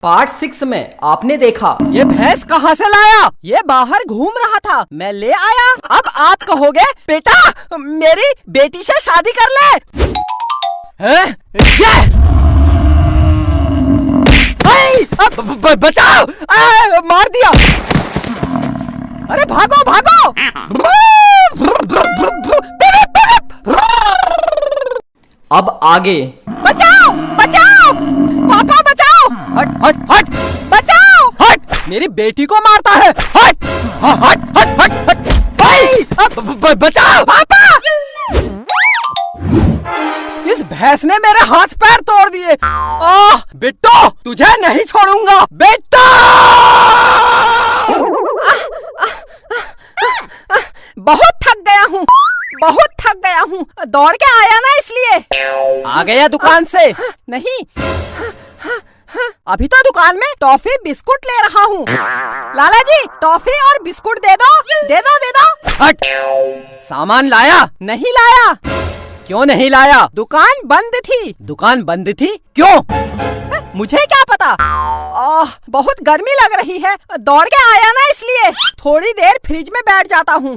Part 6 में आपने देखा ये भैंस कहाँ से लाया? ये बाहर घूम रहा था, मैं ले आया। अब आप कहोगे बेटा मेरी बेटी से शादी कर ले। हैं? बचाओ! मार दिया। अरे भागो भागो! अब आगे। बचाओ बचाओ पापा बचाओ! हट हट हट! बचाओ! हट! मेरी बेटी को मारता है। हट हट हट हट हट! बचाओ पापा! इस भैंस ने मेरे हाथ पैर तोड़ दिए। बिट्टू तुझे नहीं छोड़ूंगा। बिट्टू! बहुत थक गया हूँ, बहुत थक गया हूँ। दौड़ के आया ना इसलिए। आ गया दुकान से? नहीं, अभी तो दुकान में टॉफी बिस्कुट ले रहा हूँ। लाला जी टॉफी और बिस्कुट दे दो, दे दो, दे दो। हट! सामान लाया? नहीं लाया। क्यों नहीं लाया? दुकान बंद थी। दुकान बंद थी? क्यों? मुझे क्या पता। बहुत गर्मी लग रही है, दौड़ के आया ना इसलिए। थोड़ी देर फ्रिज में बैठ जाता हूँ।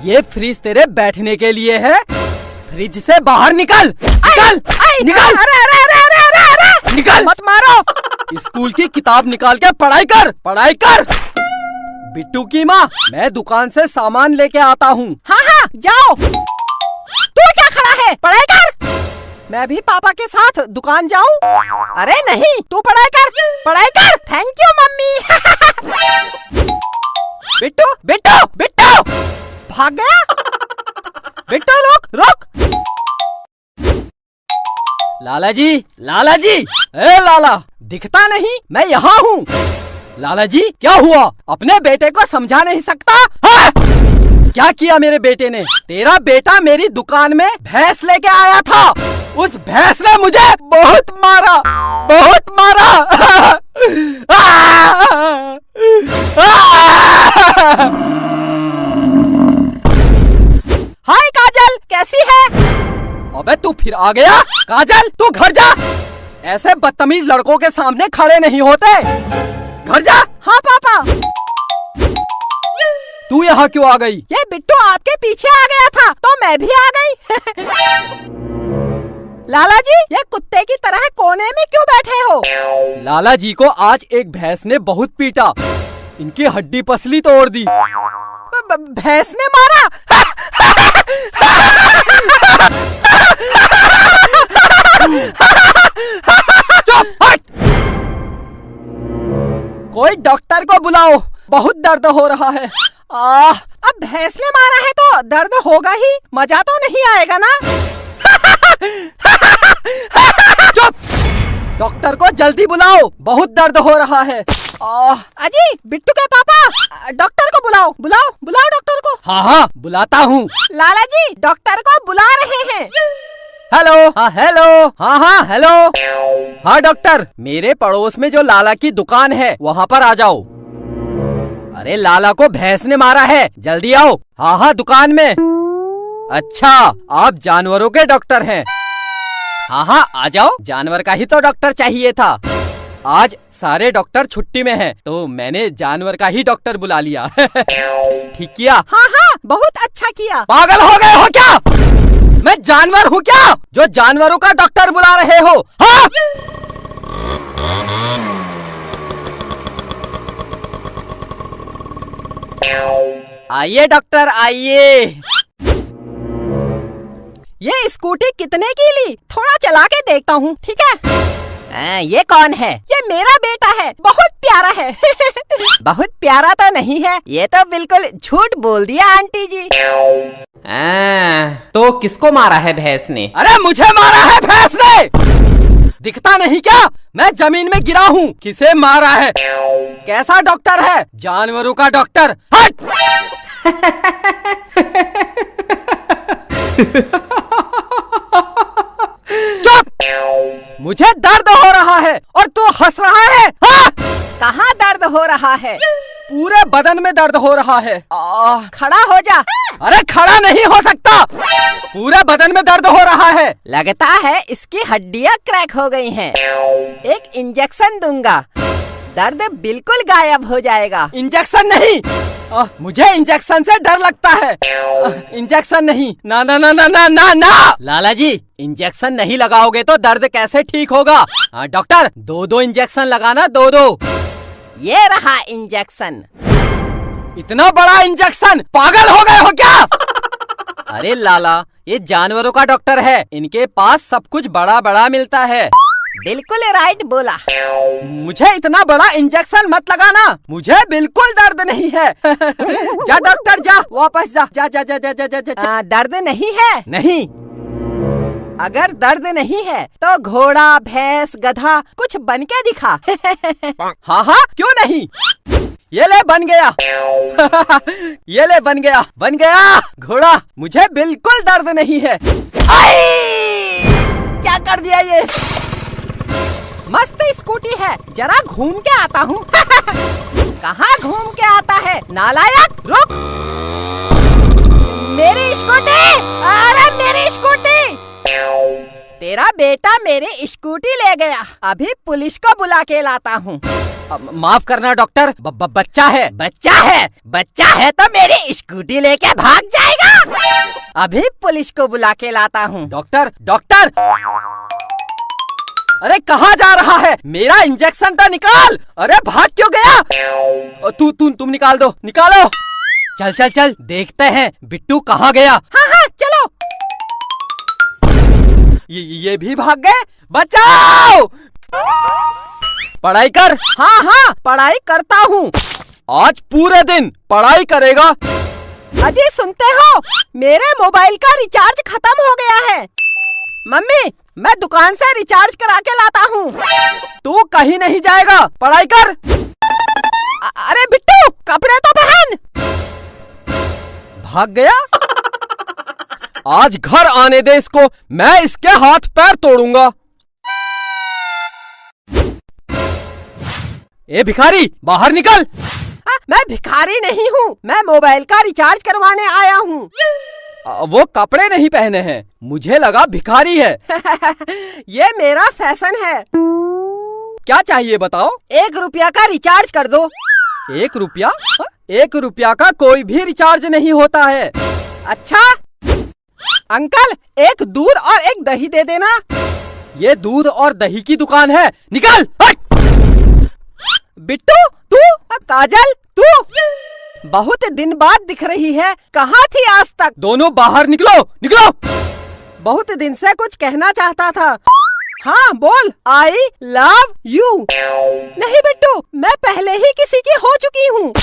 ये फ्रिज तेरे बैठने के लिए है। फ्रिज से बाहर निकल! निकल! निकल! अरे अरे अरे अरे अरे अरे! निकल! मत मारो! स्कूल की किताब निकाल के पढ़ाई कर, पढ़ाई कर। बिट्टू की माँ, मैं दुकान से सामान लेके आता हूँ। हाँ हाँ जाओ। तू क्या खड़ा है? पढ़ाई कर। मैं भी पापा के साथ दुकान जाऊँ? अरे नहीं, तू पढ़ाई कर, पढ़ाई कर। Thank you mummy. Bittu Bittu Bittu! भाग गया। बिट्टू रुक रुक! लाला जी, लाला जी! ए लाला, दिखता नहीं? मैं यहाँ हूँ। लाला जी क्या हुआ? अपने बेटे को समझा नहीं सकता? हाँ? क्या किया मेरे बेटे ने? तेरा बेटा मेरी दुकान में भैंस लेके आया था। उस भैंस ने मुझे बहुत मारा, बहुत मारा। हाय काजल, कैसी है? अबे तू फिर आ गया? काजल तू घर जा। ऐसे बदतमीज लड़कों के सामने खड़े नहीं होते। घर जा। हाँ पापा। तू यहाँ क्यों आ गई? ये बिट्टू आपके पीछे आ गया था तो मैं भी आ गई। लाला जी ये कुत्ते की तरह कोने में क्यों बैठे हो? लाला जी को आज एक भैंस ने बहुत पीटा, इनकी हड्डी पसली तोड़ दी। भैंस ने मारा? चुप हट! कोई डॉक्टर को बुलाओ, बहुत दर्द हो रहा है। अब भैंस ने मारा है तो दर्द होगा ही, मजा तो नहीं आएगा ना। चुप! डॉक्टर को जल्दी बुलाओ, बहुत दर्द हो रहा है। अजी बिट्टू के पापा, डॉक्टर को बुलाओ, बुलाओ बुलाओ डॉक्टर को। हाँ हाँ बुलाता हूँ। लाला जी डॉक्टर को बुला रहे हैं। हेलो। हाँ हेलो। हाँ हाँ हेलो। हाँ डॉक्टर, मेरे पड़ोस में जो लाला की दुकान है वहाँ पर आ जाओ। अरे लाला को भैंस ने मारा है, जल्दी आओ। हाँ हाँ दुकान में। अच्छा आप जानवरों के डॉक्टर हैं? हाँ हाँ आ जाओ, जानवर का ही तो डॉक्टर चाहिए था। आज सारे डॉक्टर छुट्टी में हैं, तो मैंने जानवर का ही डॉक्टर बुला लिया। ठीक किया। हाँ हाँ बहुत अच्छा किया। पागल हो गए हो क्या? मैं जानवर हूँ क्या जो जानवरों का डॉक्टर बुला रहे हो? हाँ? आइए डॉक्टर आइए। ये स्कूटी कितने की ली? थोड़ा चला के देखता हूँ, ठीक है? ये कौन है? ये मेरा बेटा है, बहुत प्यारा है। बहुत प्यारा तो नहीं है, ये तो बिल्कुल झूठ बोल दिया आंटी जी। तो किसको मारा है भैंस ने? अरे मुझे मारा है भैंस ने। दिखता नहीं क्या? मैं जमीन में गिरा हूँ। किसे मारा है? कैसा डॉक्टर है? जानवरों का डॉक्टर। हट! चुप! मुझे दर्द हो रहा है और तू हंस रहा है। हाँ? कहाँ दर्द हो रहा है? पूरे बदन में दर्द हो रहा है। खड़ा हो जा। अरे खड़ा नहीं हो सकता, पूरे बदन में दर्द हो रहा है। लगता है इसकी हड्डियाँ क्रैक हो गई हैं। एक इंजेक्शन दूंगा, दर्द बिल्कुल गायब हो जाएगा। इंजेक्शन नहीं, मुझे इंजेक्शन से डर लगता है। इंजेक्शन नहीं, ना ना ना ना ना ना ना। लाला जी, इंजेक्शन नहीं लगाओगे तो दर्द कैसे ठीक होगा? डॉक्टर, दो इंजेक्शन लगाना, दो। ये रहा इंजेक्शन। इतना बड़ा इंजेक्शन, पागल हो गए हो क्या? अरे लाला, ये जानवरों का डॉक्टर है, इनके पास सब कुछ बड़ा बड़ा मिलता है। बिल्कुल राइट बोला। मुझे इतना बड़ा इंजेक्शन मत लगाना, मुझे बिल्कुल दर्द नहीं है। जा डॉक्टर जा, वापस जा। जा जा जा जा जा जा, जा। दर्द नहीं है? नहीं। अगर दर्द नहीं है तो घोड़ा, भैंस, गधा कुछ बन के दिखा। हाँ हाँ, क्यों नहीं? ये ले बन गया। ये ले बन गया घोड़ा। मुझे बिल्कुल दर्द नहीं है। क्या कर दिया ये? मस्त स्कूटी है, जरा घूम के आता हूँ। कहाँ घूम के आता है नालायक? रुक। मेरी स्कूटी! अरे मेरी स्कूटी! तेरा बेटा मेरी स्कूटी ले गया, अभी पुलिस को बुला के लाता हूँ। माफ करना डॉक्टर, बच्चा है तो मेरी स्कूटी लेके भाग जाएगा। अभी पुलिस को बुला के लाता हूँ। डॉक्टर, अरे कहाँ जा रहा है? मेरा इंजेक्शन तो निकाल। अरे भाग क्यों गया? तुम निकाल दो, निकालो। चल देखते हैं बिट्टू कहाँ गया। हाँ चलो। ये भी भाग गए। बचाओ! पढ़ाई कर। हाँ पढ़ाई करता हूँ। आज पूरे दिन पढ़ाई करेगा। अजी सुनते हो, मेरे मोबाइल का रिचार्ज खत्म हो गया है। मम्मी, मैं दुकान से रिचार्ज करा के लाता हूँ। तू कहीं नहीं जाएगा, पढ़ाई कर। अरे बिट्टू, कपड़े तो पहन। भाग गया। आज घर आने दे इसको, मैं इसके हाथ पैर तोड़ूंगा। ए भिखारी, बाहर निकल। मैं भिखारी नहीं हूँ, मैं मोबाइल का रिचार्ज करवाने आया हूँ। वो कपड़े नहीं पहने हैं, मुझे लगा भिखारी है। ये मेरा फैशन है। क्या चाहिए बताओ? 1 रुपया का रिचार्ज कर दो। 1 रुपया? 1 रुपया का कोई भी रिचार्ज नहीं होता है। अच्छा अंकल, 1 दूध और 1 दही दे देना। ये दूध और दही की दुकान है, निकल। बिट्टू तू, काजल तू, बहुत दिन बाद दिख रही है, कहाँ थी आज तक? दोनों बाहर निकलो। बहुत दिन से कुछ कहना चाहता था। हाँ बोल। आई लव यू। नहीं बिट्टू, मैं पहले ही किसी की हो चुकी हूँ।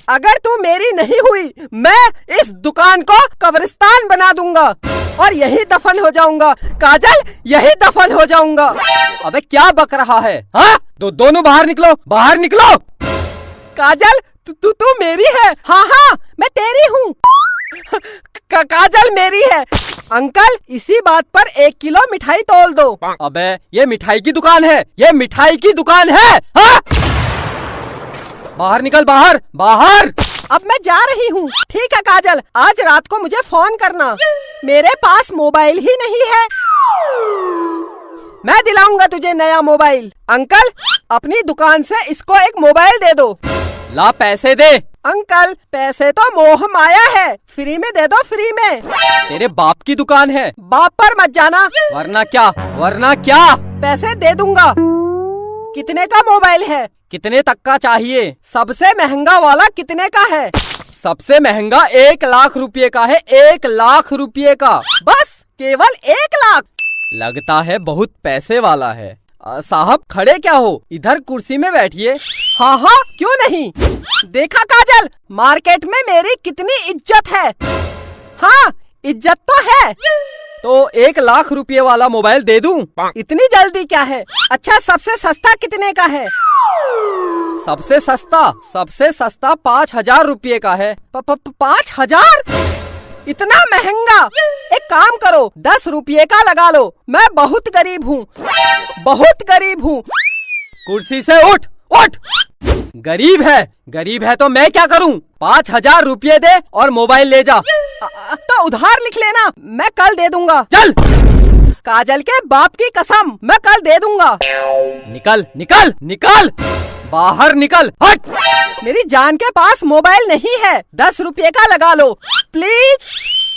अगर तू मेरी नहीं हुई, मैं इस दुकान को कब्रिस्तान बना दूंगा और यही दफन हो जाऊंगा। काजल, यही दफन हो जाऊंगा। अबे क्या बक रहा है? हाँ दोनों बाहर निकलो। काजल, तू मेरी है? हाँ मैं तेरी हूँ। काजल मेरी है। अंकल, इसी बात पर 1 किलो मिठाई तोल दो। अबे ये मिठाई की दुकान है, हाँ? बाहर निकल, बाहर। अब मैं जा रही हूँ। ठीक है काजल, आज रात को मुझे फोन करना। मेरे पास मोबाइल ही नहीं है। मैं दिलाऊंगा तुझे नया मोबाइल। अंकल, अपनी दुकान से इसको एक मोबाइल दे दो। ला पैसे दे। अंकल, पैसे तो मोह माया है, फ्री में दे दो, फ्री में। तेरे बाप की दुकान है, बाप पर मत जाना। वरना क्या? पैसे दे दूंगा। कितने का मोबाइल है? कितने तक का चाहिए? सबसे महंगा वाला कितने का है? सबसे महंगा 1 लाख रुपए का है। 1 लाख रुपए का? बस केवल 1 लाख? लगता है बहुत पैसे वाला है। साहब खड़े क्या हो, इधर कुर्सी में बैठिए। हाँ क्यों नहीं। देखा काजल, मार्केट में मेरी कितनी इज्जत है। हाँ इज्जत तो है। तो 1 लाख रुपए वाला मोबाइल दे दूं? इतनी जल्दी क्या है? अच्छा सबसे सस्ता कितने का है? सबसे सस्ता 5,000 रुपए का है। 5,000? इतना महंगा? एक काम करो, 10 रुपये का लगा लो। मैं बहुत गरीब हूँ। कुर्सी से उठ। गरीब है तो मैं क्या करूं? 5,000 रुपये दे और मोबाइल ले जा। तो उधार लिख लेना, मैं कल दे दूंगा। चल, काजल के बाप की कसम, मैं कल दे दूंगा। निकल निकल निकल, बाहर निकल, हट। मेरी जान के पास मोबाइल नहीं है, 10 रुपये का लगा लो। Please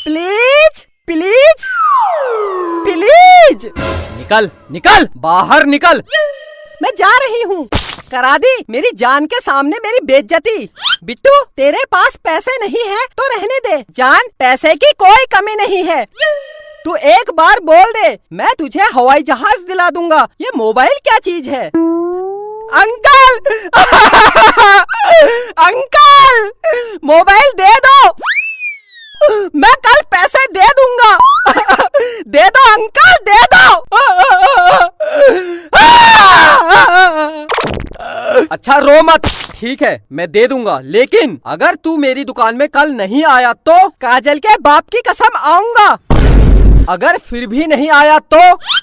please please please. निकल निकल, बाहर निकल। मैं जा रही हूँ, करा दी मेरी जान के सामने मेरी बेइज्जती। बिट्टू, तेरे पास पैसे नहीं है तो रहने दे। जान, पैसे की कोई कमी नहीं है, तू एक बार बोल दे, मैं तुझे हवाई जहाज दिला दूंगा। ये मोबाइल क्या चीज है? अंकल अंकल, मोबाइल दे दो, मैं कल पैसे दे दूंगा। दे दो अंकल, दे दो। अच्छा रो मत, ठीक है मैं दे दूंगा, लेकिन अगर तू मेरी दुकान में कल नहीं आया तो काजल के बाप की कसम आऊंगा। अगर फिर भी नहीं आया तो,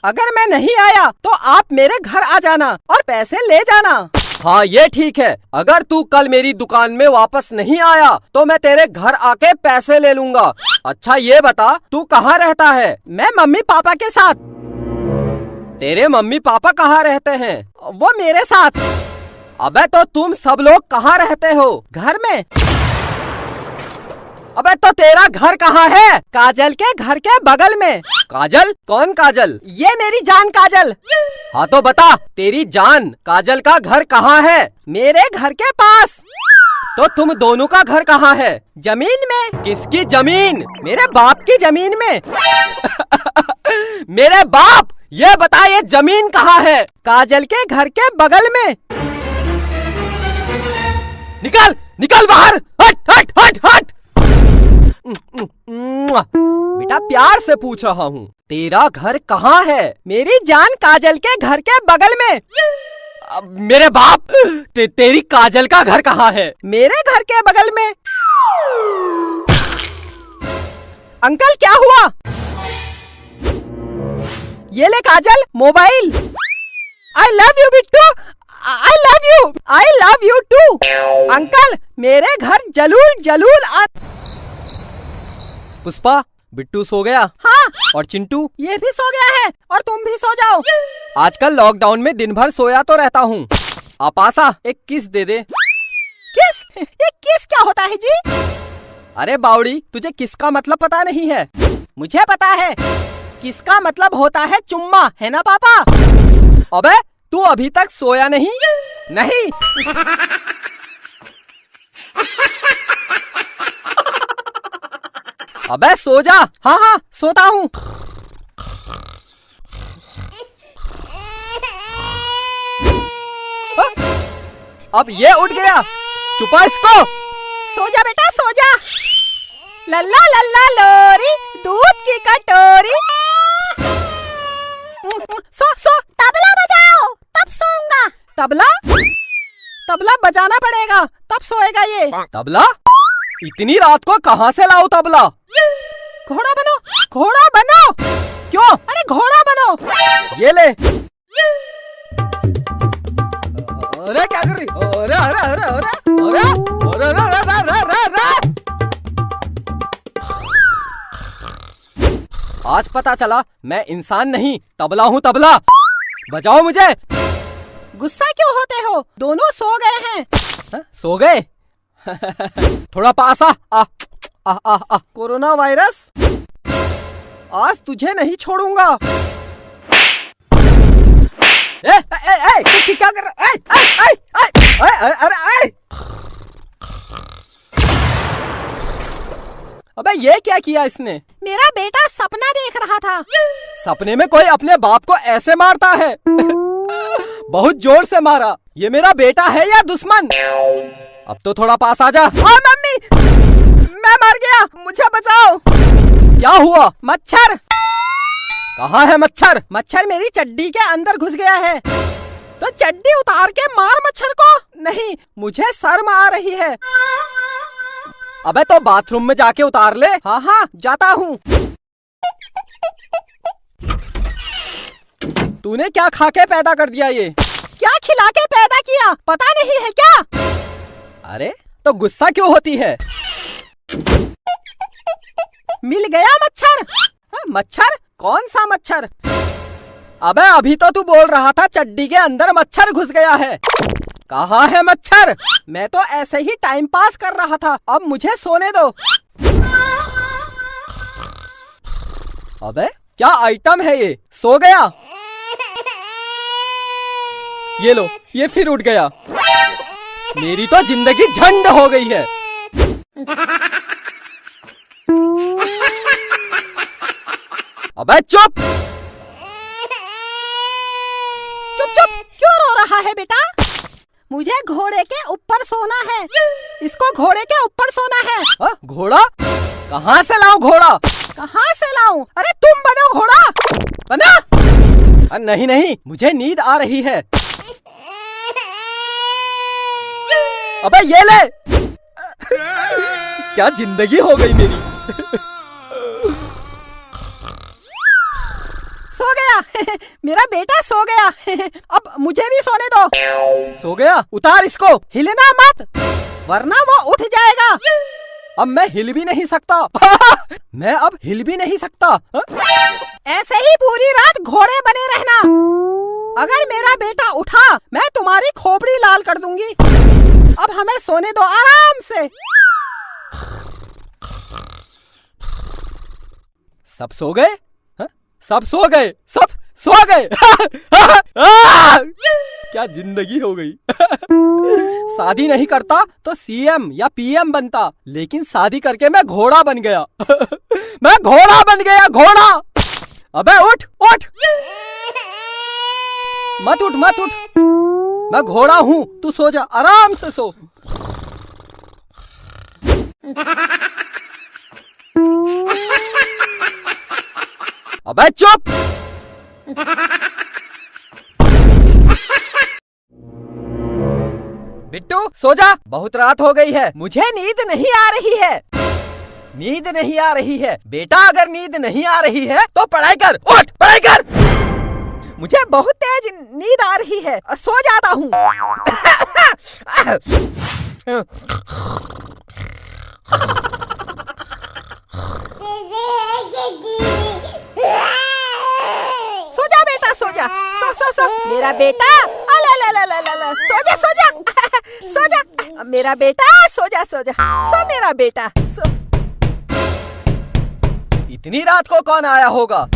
अगर मैं नहीं आया तो आप मेरे घर आ जाना और पैसे ले जाना। हाँ ये ठीक है, अगर तू कल मेरी दुकान में वापस नहीं आया तो मैं तेरे घर आके पैसे ले लूंगा। अच्छा ये बता, तू कहाँ रहता है? मैं मम्मी पापा के साथ। तेरे मम्मी पापा कहाँ रहते हैं? वो मेरे साथ। अबे तो तुम सब लोग कहाँ रहते हो? घर में। अबे तो तेरा घर कहाँ है? काजल के घर के बगल में। काजल? कौन काजल? ये मेरी जान काजल। हाँ तो बता, तेरी जान काजल का घर कहाँ है? मेरे घर के पास। तो तुम दोनों का घर कहाँ है? जमीन में। किसकी जमीन? मेरे बाप की जमीन में। मेरे बाप, ये बता ये जमीन कहाँ है? काजल के घर के बगल में। निकल निकल बाहर, हट हट हट हट। बेटा प्यार से पूछ रहा हूँ, तेरा घर कहाँ है? मेरी जान काजल के घर के बगल में। मेरे बाप, तेरी काजल का घर कहाँ है? मेरे घर के बगल में। अंकल क्या हुआ? ये ले काजल, mobile. I love you Bittu, I love you, I love you too. Uncle, मेरे घर जलूल जलूल पुष्पा, बिट्टू सो गया? हाँ। और चिंटू? ये भी सो गया है, और तुम भी सो जाओ। आजकल लॉकडाउन में दिन भर सोया तो रहता हूँ। आपासा, एक किस दे दे। किस? ये किस क्या होता है जी? अरे बावड़ी, तुझे किस का मतलब पता नहीं है? मुझे पता है, किस का मतलब होता है चुम्मा, है ना पापा? अबे तू अभी तक सोया नहीं? नहीं। अबे सो जा। हाँ हाँ सोता हूँ। अब ये उठ गया, छुपा इसको। सो जा बेटा सो जा। लल्ला लल्ला लोरी, दूध की कटोरी। सो सो, तबला बजाओ, तब सोऊंगा। तबला? तबला बजाना पड़ेगा तब सोएगा ये। तबला? इतनी रात को कहाँ से लाओ तबला? घोड़ा बनो, घोड़ा बनो। क्यों? अरे घोड़ा बनो। ये ले। अरे क्या कर रही? अरे अरे अरे अरे अरे अरे अरे अरे अरे। आज पता चला मैं इंसान नहीं तबला हूँ, तबला। बजाओ मुझे। गुस्सा क्यों होते हो? दोनों सो गए हैं। हा? सो गए? थोड़ा पास आ। कोरोना वायरस, आज तुझे नहीं छोड़ूंगा। तू क्या कर रहा है? अरे अबे ये क्या किया इसने? मेरा बेटा सपना देख रहा था। सपने में कोई अपने बाप को ऐसे मारता है? बहुत जोर से मारा। ये मेरा बेटा है या दुश्मन? अब तो थोड़ा पास आ जा। मम्मी, मैं मर गया, मुझे बचाओ। क्या हुआ? मच्छर। कहाँ है मच्छर? मच्छर मेरी चड्डी के अंदर घुस गया है। तो चड्डी उतार के मार मच्छर को। नहीं, मुझे शर्म आ रही है। अबे तो बाथरूम में जाके उतार ले। हाँ हाँ जाता हूँ। तूने क्या खा के पैदा कर दिया ये? क्या खिला के पैदा किया, पता नहीं है क्या? अरे तो गुस्सा क्यों होती है? मिल गया मच्छर। मच्छर? कौन सा मच्छर? अबे अभी तो तू बोल रहा था चड्डी के अंदर मच्छर घुस गया है। कहाँ है मच्छर? मैं तो ऐसे ही टाइम पास कर रहा था, अब मुझे सोने दो। अबे क्या आइटम है ये? सो गया? ये लो, ये फिर उठ गया। मेरी तो जिंदगी झंड हो गई है। अबे चुप! चुप चुप, क्यों रो रहा है बेटा? मुझे घोड़े के ऊपर सोना है। इसको घोड़े के ऊपर सोना है। घोड़ा? कहाँ से लाऊं घोड़ा? कहाँ से लाऊं? अरे तुम बनो घोड़ा, बना। नहीं नहीं, मुझे नींद आ रही है। अबे ये ले। क्या जिंदगी हो गई मेरी। सो गया। मेरा बेटा सो गया। अब मुझे भी सोने दो। सो गया? उतार इसको, हिलना मत वरना वो उठ जाएगा। अब मैं हिल भी नहीं सकता। मैं अब हिल भी नहीं सकता। ऐसे ही पूरी रात घोड़े बने रहना। अगर मेरा बेटा उठा, मैं तुम्हारी खोपड़ी लाल कर दूंगी। अब हमें सोने दो आराम से। सब सो गए? सब सो गए, सब सो गए। क्या जिंदगी हो गई। शादी नहीं करता तो सीएम या पीएम बनता, लेकिन शादी करके मैं घोड़ा बन गया। मैं घोड़ा बन गया, घोड़ा। अबे उठ उठ, मत उठ मत उठ। मैं घोड़ा हूँ, तू सो जा, आराम से सो। अबे चुप! बिट्टू सो जा, बहुत रात हो गई है। मुझे नींद नहीं आ रही है। नींद नहीं आ रही है बेटा, अगर नींद नहीं आ रही है तो पढ़ाई कर, उठ पढ़ाई कर। मुझे बहुत तेज नींद आ रही है, सो जाता हूँ। सो जा बेटा, सो जा, सो सो सो मेरा बेटा। सो जा सो जा, सो जा मेरा बेटा, सो जा सो जा, सो मेरा बेटा सो। इतनी रात को कौन आया होगा?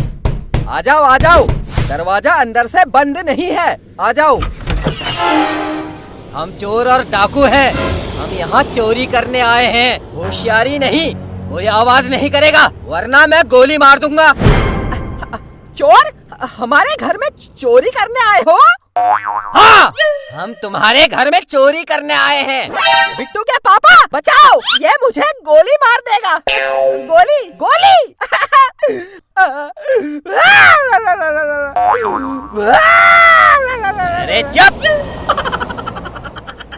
आ जाओ आ जाओ, दरवाजा अंदर से बंद नहीं है, आ जाओ। हम चोर और डाकू हैं, हम यहाँ चोरी करने आए हैं। होशियारी नहीं, कोई आवाज नहीं करेगा वरना मैं गोली मार दूंगा। चोर? हमारे घर में चोरी करने आए हो? हाँ, हम तुम्हारे घर में चोरी करने आए हैं। बिट्टू के पापा बचाओ, ये मुझे गोली मार देगा। गोली गोली। अरे चुप!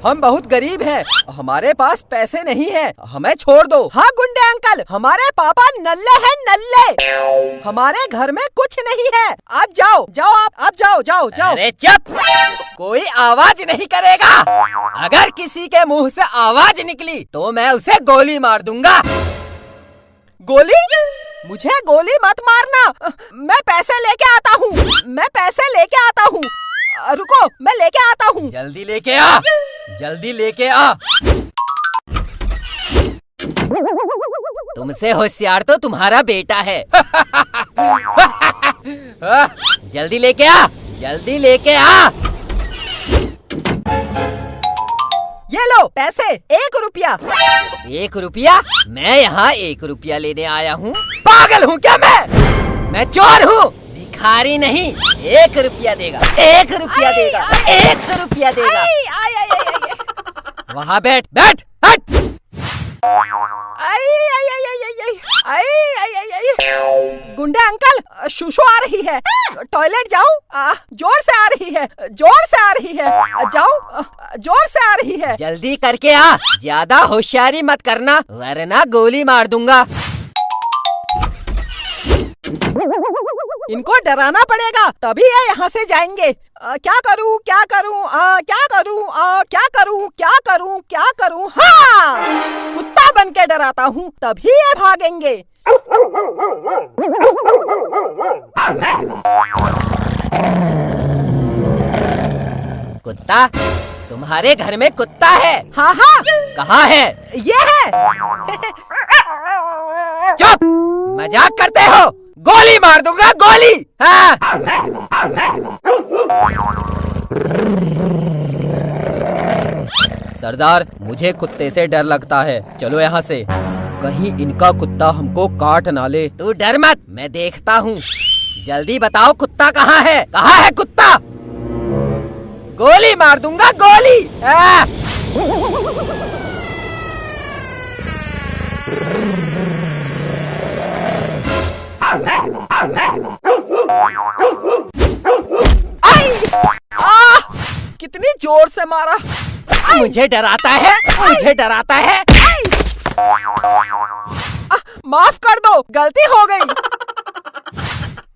हम बहुत गरीब हैं, हमारे पास पैसे नहीं हैं, हमें छोड़ दो। हाँ गुंडे अंकल, हमारे पापा नल्ले हैं नल्ले, हमारे घर में कुछ नहीं है। आप जाओ जाओ, आप जाओ जाओ जाओ। अरे चुप! कोई आवाज नहीं करेगा। अगर किसी के मुंह से आवाज निकली तो मैं उसे गोली मार दूंगा। गोली? मुझे गोली मत मारना, मैं पैसे लेके आता हूँ, मैं पैसे लेके आता हूँ। रुको, मैं लेके आता हूँ। जल्दी लेके आ, जल्दी लेके आ। तुमसे होशियार तो तुम्हारा बेटा है। जल्दी लेके आ, जल्दी लेके आ। ये लो पैसे, 1 रुपया। 1 रुपया? मैं यहाँ 1 रुपया लेने आया हूँ। पागल हूँ क्या मैं चोर हूँ, भिखारी नहीं। 1 रुपया देगा, 1 रुपया देगा, 1 रुपया देगा। वहाँ बैठ बैठ हट। गुंडे अंकल, शुशु आ रही है, टॉयलेट जाऊं? जोर से आ रही है, जोर से आ रही है, जाऊं? जोर से आ रही है। जल्दी करके आ, ज्यादा होशियारी मत करना वरना गोली मार दूंगा। इनको डराना पड़ेगा तभी ये यहाँ से जाएंगे। क्या करूँ क्या करूँ क्या करूँ क्या करूँ क्या करूँ क्या करूँ? हाँ, कुत्ता बन के डराता हूँ तभी ये भागेंगे। कुत्ता, तुम्हारे घर में कुत्ता है? हाँ हाँ। कहाँ है? ये है। चुप, मजाक करते हो? गोली मार दूंगा, गोली। हाँ। सरदार, मुझे कुत्ते से डर लगता है, चलो यहाँ से। कहीं इनका कुत्ता हमको काट ना ले। तू डर मत, मैं देखता हूँ। जल्दी बताओ कुत्ता कहाँ है? कहाँ है कुत्ता? गोली मार दूंगा, गोली। कितनी जोर से मारा। मुझे डराता है, मुझे डराता है। माफ कर दो, गलती हो गई।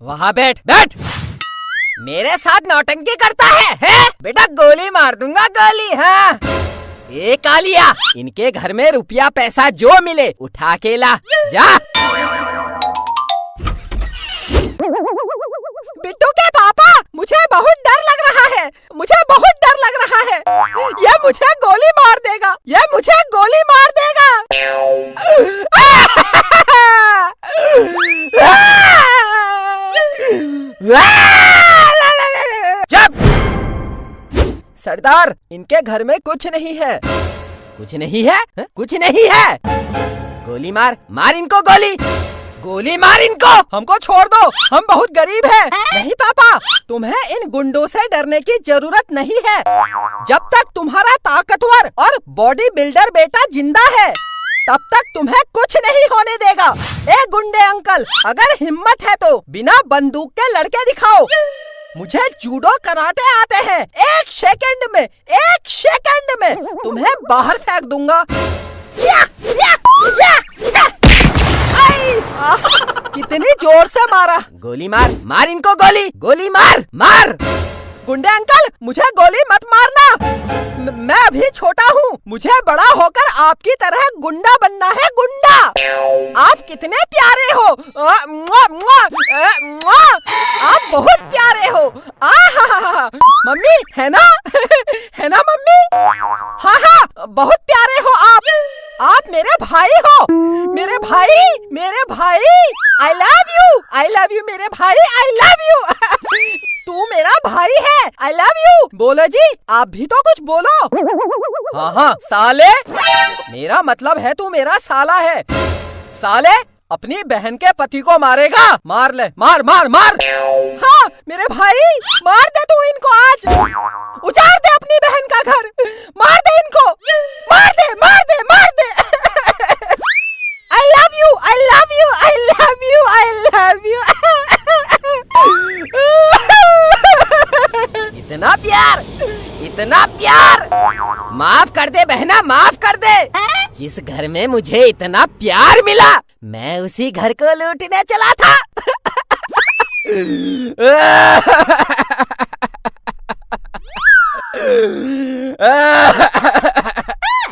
वहाँ बैठ बैठ। मेरे साथ नौटंकी करता है? बेटा गोली मार दूंगा, गोली। हाँ, ए कालिया, इनके घर में रुपया पैसा जो मिले उठा के ला, जा। बिट्टू के पापा, मुझे बहुत डर लग रहा है, मुझे बहुत डर लग रहा है। ये मुझे गोली मार देगा, ये मुझे गोली मार देगा। चुप! सरदार, इनके घर में कुछ नहीं है। कुछ नहीं है? कुछ नहीं है। गोली मार, मार इनको गोली। गोली मार इनको। हमको छोड़ दो, हम बहुत गरीब हैं। नहीं पापा, तुम्हें इन गुंडों से डरने की जरूरत नहीं है। जब तक तुम्हारा ताकतवर और बॉडी बिल्डर बेटा जिंदा है, तब तक तुम्हें कुछ नहीं होने देगा। ए गुंडे अंकल, अगर हिम्मत है तो बिना बंदूक के लड़के दिखाओ। मुझे जूडो कराटे आते हैं। एक सेकंड में तुम्हें बाहर फेंक दूंगा। कितनी जोर से मारा। गोली मार, मार इनको गोली। गोली मार, मार। गुंडे अंकल, मुझे गोली मत मारना। मैं अभी छोटा हूँ, मुझे बड़ा होकर आपकी तरह गुंडा बनना है, गुंडा। आप कितने प्यारे हो। आप बहुत प्यारे हो। मम्मी है ना? है ना मम्मी? हाँ हाँ, बहुत प्यारे हो आप मेरे भाई हो। मेरे भाई, मेरे भाई। I love you मेरे भाई, I love you। तू मेरा भाई है, I love you। बोलो जी, आप भी तो कुछ बोलो। हाँ हाँ, साले। मेरा मतलब है तू मेरा साला है। साले, अपनी बहन के पति को मारेगा? मार ले, मार मार मार। हाँ मेरे भाई, मार दे तू इनको आज। उजाड़ दे अपनी बहन का घर। मार दे इनको, मार दे मार दे मार दे। I love you, I love you, I love you, I love you। इतना प्यार, इतना प्यार। माफ कर दे बहना, माफ कर दे। जिस घर में मुझे इतना प्यार मिला, मैं उसी घर को लूटने चला था।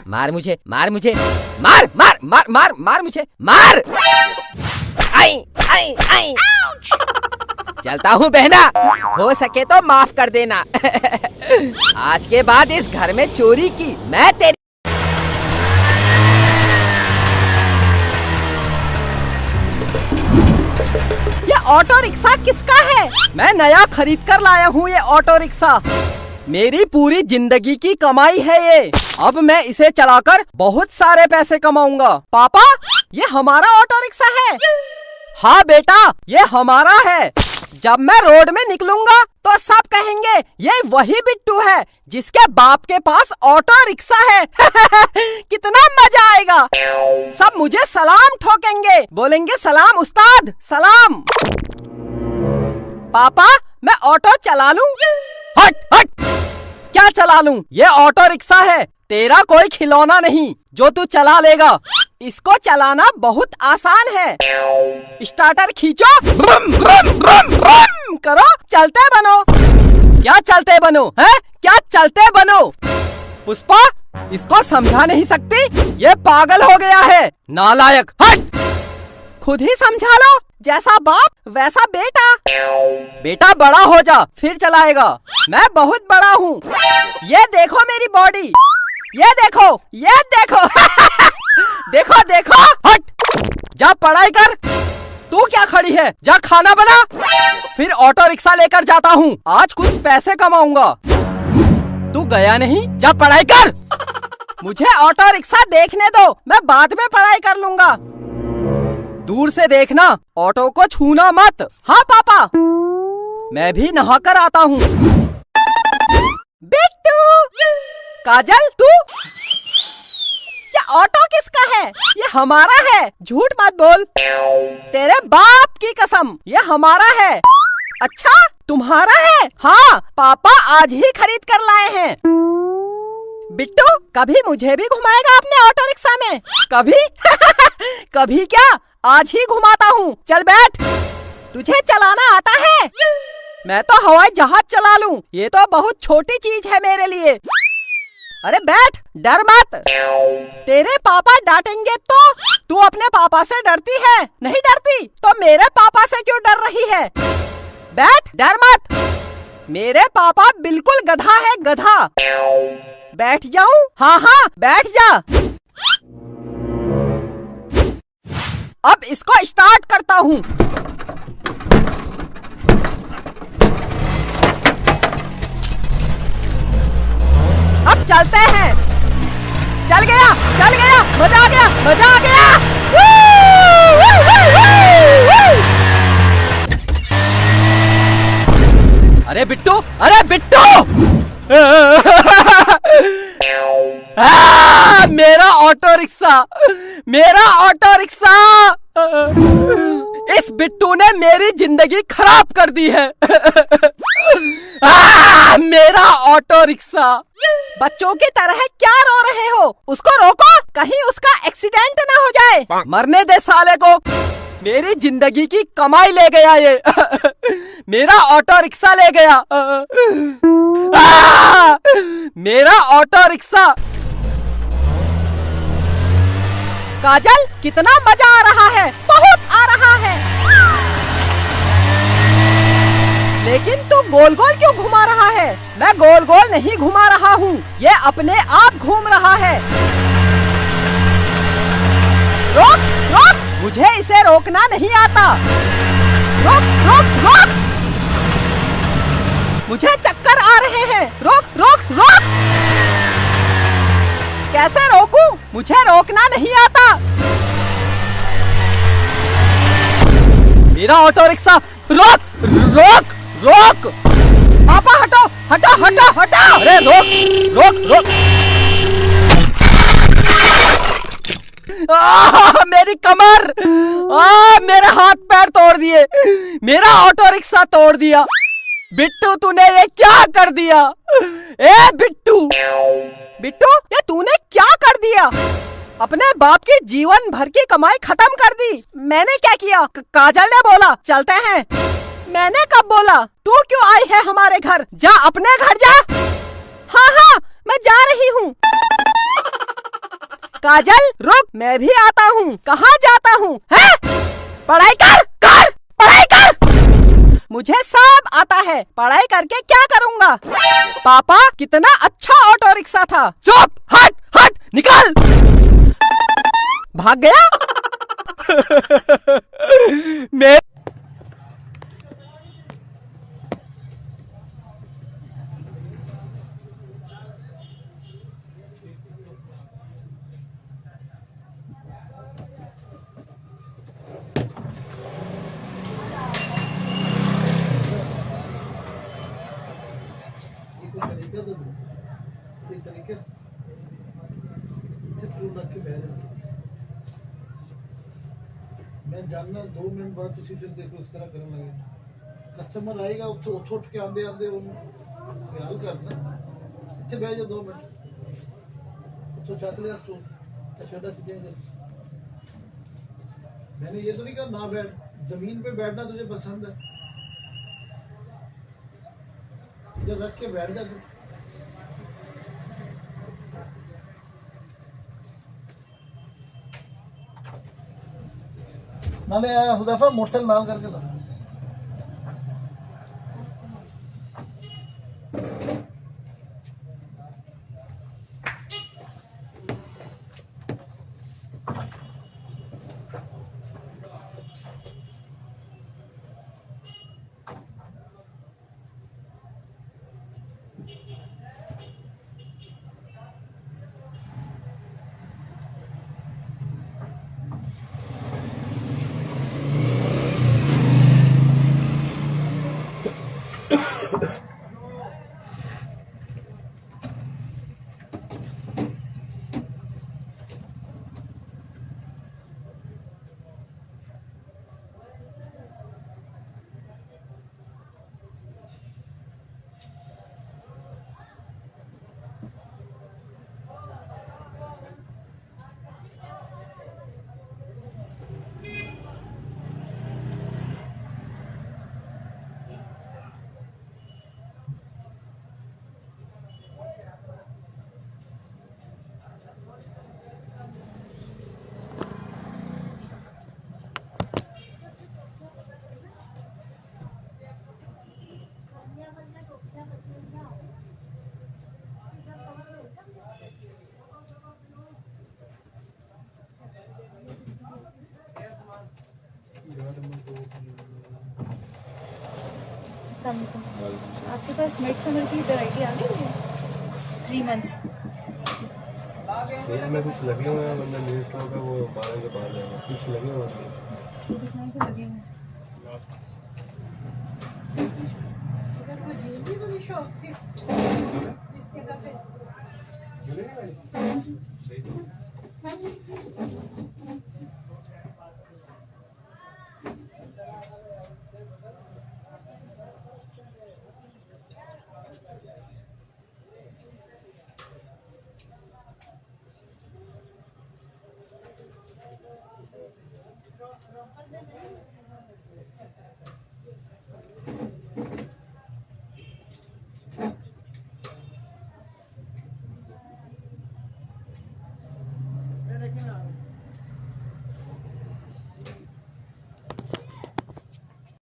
मार मुझे, मार मुझे, मार मार मार मार मार मुझे, मार। आई आई आई। चलता हूँ बहना, हो सके तो माफ कर देना। आज के बाद इस घर में चोरी की मैं तेरी। ये ऑटो रिक्शा किसका है? मैं नया खरीद कर लाया हूँ ये ऑटो रिक्शा। मेरी पूरी जिंदगी की कमाई है ये। अब मैं इसे चलाकर बहुत सारे पैसे कमाऊंगा। पापा, ये हमारा ऑटो रिक्शा है। हाँ बेटा, ये हमारा है। जब मैं रोड में निकलूंगा तो सब कहेंगे ये वही बिट्टू है जिसके बाप के पास ऑटो रिक्शा है। कितना मजा आएगा। सब मुझे सलाम ठोकेंगे, बोलेंगे सलाम उस्ताद, सलाम। पापा, मैं ऑटो चला लूं? हट हट, क्या चला लूं? ये ऑटो रिक्शा है, तेरा कोई खिलौना नहीं जो तू चला लेगा। इसको चलाना बहुत आसान है। स्टार्टर खींचो, ब्रुम ब्रुम ब्रुम ब्रुम करो, चलते बनो। क्या चलते बनो है? क्या चलते बनो? पुष्पा, इसको समझा नहीं सकती? ये पागल हो गया है। नालायक, हट! खुद ही समझा लो। जैसा बाप वैसा बेटा। बेटा बड़ा हो जा, फिर चलाएगा। मैं बहुत बड़ा हूँ। ये देखो मेरी बॉडी, ये देखो, ये देखो। देखो देखो, हट! जा पढ़ाई कर। तू क्या खड़ी है? जा खाना बना। फिर ऑटो रिक्शा लेकर जाता हूँ। आज कुछ पैसे कमाऊंगा। तू गया नहीं? जा पढ़ाई कर। मुझे ऑटो रिक्शा देखने दो, मैं बाद में पढ़ाई कर लूंगा। दूर से देखना, ऑटो को छूना मत। हाँ पापा, मैं भी नहा कर आता हूँ। बिट्टू! काजल, तू? ये ऑटो किसका है? ये हमारा है। झूठ मत बोल। तेरे बाप की कसम, ये हमारा है। अच्छा, तुम्हारा है? हाँ, पापा आज ही खरीद कर लाए हैं। बिट्टू, कभी मुझे भी घुमाएगा अपने ऑटो रिक्शा में? कभी? कभी क्या, आज ही घुमाता हूँ। चल बैठ। तुझे चलाना आता है? मैं तो हवाई जहाज चला लूँ। ये तो बहुत छोटी चीज है मेरे लिए। अरे बैठ, डर मत। तेरे पापा डांटेंगे तो? तू अपने पापा से डरती है? नहीं डरती तो मेरे पापा से क्यों डर रही है? बैठ, डर मत। मेरे पापा बिल्कुल गधा है, गधा। बैठ जाऊं? हाँ हाँ, बैठ जा। अब इसको स्टार्ट करता हूँ। अब चलते हैं। चल गया, चल गया, मजा आ गया, मजा आ गया। अरे बिट्टू, अरे बिट्टू! मेरा ऑटो रिक्शा, मेरा ऑटो रिक्शा! इस बिट्टू ने मेरी जिंदगी खराब कर दी है। मेरा ऑटो रिक्शा! बच्चों की तरह क्या रो रहे हो? उसको रोको, कहीं उसका एक्सीडेंट ना हो जाए। मरने दे साले को। मेरी जिंदगी की कमाई ले गया ये। मेरा ऑटो रिक्शा ले गया। मेरा ऑटो रिक्शा। काजल, कितना मजा आ रहा है, बहुत आ रहा है। लेकिन तू गोल गोल क्यों घुमा रहा है? मैं गोल गोल नहीं घुमा रहा हूँ, ये अपने आप घूम रहा है। रोक, रोक! मुझे इसे रोकना नहीं आता। रोक, रोक, रोक! मुझे चक्कर आ रहे हैं। रोक, रोक, रोक! कैसे रोकूं? मुझे रोकना नहीं आता। मेरा ऑटो रिक्शा! रोक, रोक, रोक! पापा हटो, हटो, हटो, हटो! अरे रोक, रोक, रोक! मेरी कमर! मेरे हाथ पैर तोड़ दिए। मेरा ऑटो रिक्शा तोड़ दिया। बिट्टू, तूने ये क्या कर दिया? ए बिट्टू! बिट्टू, ये तूने क्या कर दिया? अपने बाप की जीवन भर की कमाई खत्म कर दी। मैंने क्या किया? काजल ने बोला चलते हैं। मैंने कब बोला? तू क्यों आई है हमारे घर? जा अपने घर जा। हाँ हाँ, मैं जा रही हूँ। काजल रुक, मैं भी आता हूँ। कहाँ जाता हूँ? है? पढ़ाई कर, कर, पढ़ाई कर। मुझे सब आता है, पढ़ाई करके क्या करूँगा? पापा, कितना अच्छा ऑटो रिक्शा था। चुप, हट, हट, निकल। भाग गया। मैं मैं जानना 2 मिनट बाद तुसी फिर देखो इस तरह करने लगे। कस्टमर आएगा उठ के आंदे आंदे ख्याल करना। इतने बह जा 2 मिनट। तो चक लिया स्टूल छड़ा सी दे मैंने ये तो नहीं कहा ना बैठ, जमीन पे बैठना तुझे पसंद है, इधर रख के बैठ जा तू। नाले हुदैफा मोटरसाइकिल नाल करके ला। आपके पास मिड समर की वैरायटी आ गई है 3 मंथ्स में कुछ लगे हुए हैं, मतलब न्यू स्टॉक है वो 12 के बाद जाएगा, कुछ लगे हुए हैं। कितने से लगे हुए हैं